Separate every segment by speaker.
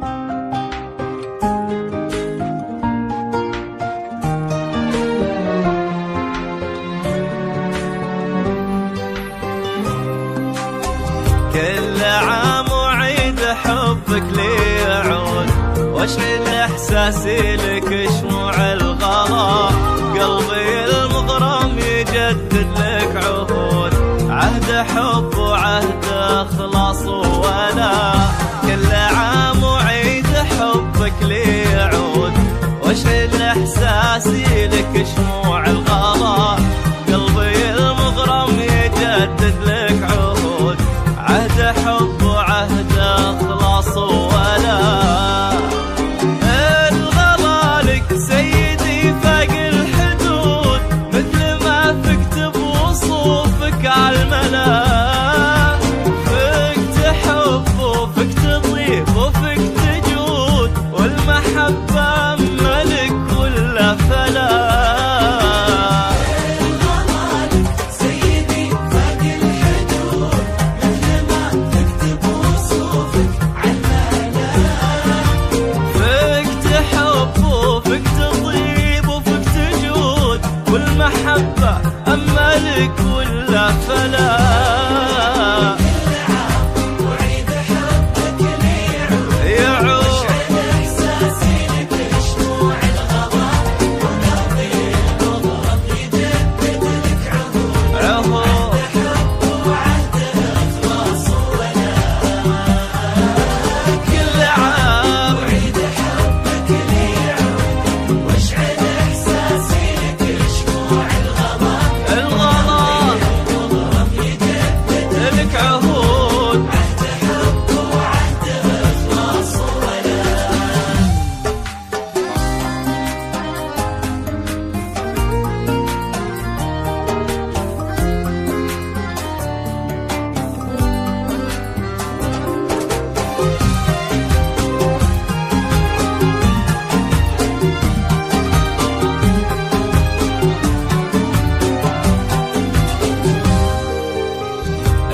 Speaker 1: كل عام وعيد حبك لي يعود، واشعل احساسي لك شموع الغلا، قلبي المغرم يجدد لك عهود، عهد حب وعهد اخلاص وولا. كل عام وعيد حبك لي يعود، واشعل احساسي لك شموع الغلا، قلبي المغرم يجدد لك عهود، عهد حب وعهد اخلاص وولا. الغلا لك سيدي فاق الحدود، مثل ما فقت بوصوفك عالملا، فقت حب وفقت طيب وفقت جود، والمحبة ملك ولا فلا. والمحبة أما لك ولا فلا.
Speaker 2: كل عام وعيد حبك لي يعود، واشعل إحساسي لك شموع الغلا، وقلبي المغرم يجدد لك عهود، عهد حب وعهد إخلاص وولا.
Speaker 1: كل عام
Speaker 2: وعيد حبك لي يعود، واشعل إحساسي لك شموع الغلا،
Speaker 1: لك عهود،
Speaker 2: عهد حب وعهد إخلاص وولا.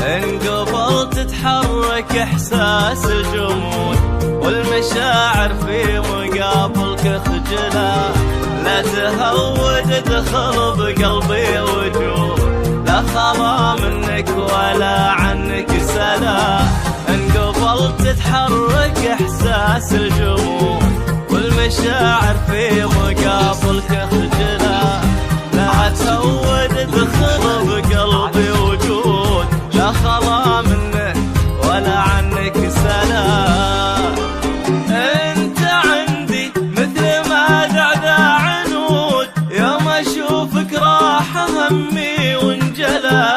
Speaker 1: انقبل تتحرك احساس الجمود، والمشاعر في مقابلك خجلة، لا تهود ادخل بقلبي وجود، لا خلا منك ولا عنك سلا. انقبل تتحرك احساس الجمود، والمشاعر في مقابلك خجلة، لا تهود ادخل بقلبي وجود، لا خلا منك ولا عنك سلام. انت عندي مثل ما ذعذع عنود، يوم اشوفك راح همي وانجلى،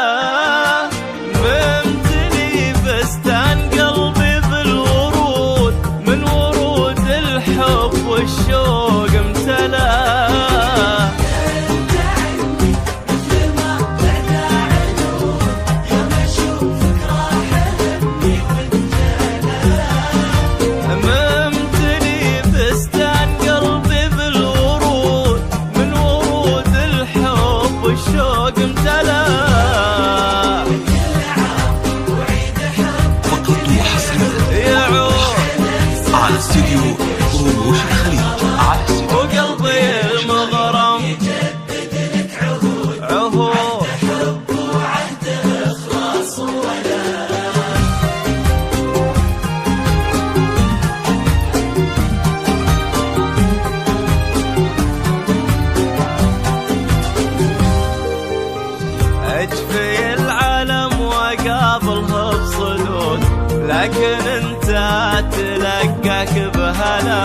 Speaker 1: ممتلي بستان قلبي بالورود، من ورود الحب والشوق امتلى.
Speaker 3: استديو روش الخليج على
Speaker 1: وقلبي المغرم
Speaker 2: يجدد لك عهود،
Speaker 1: عهود،
Speaker 2: حب وعهد إخلاص وولا.
Speaker 1: اجفي العالم وقابلها بصدود، لكن انت تلقاك بهلا،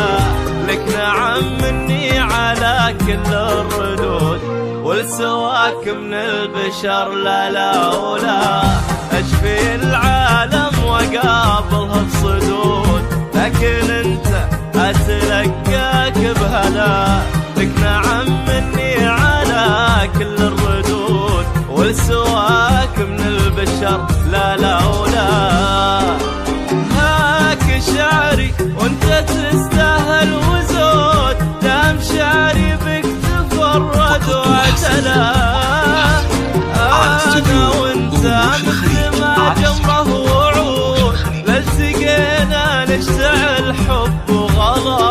Speaker 1: لك نعم مني على كل الردود، ولسواك من البشر لا لا ولا. اجفي العالم وقابلها بصدود، لكن انت اتلقاك بهلا، لك نعم مني على كل الردود، ولسواك من البشر لا لا ولا. هاك شعري وانت تستاهل وزود، دام شعري بك تفرد واعتلى، انا وانت مثل ما جمره وعود، لالتقينا نشتعل الحب وغلا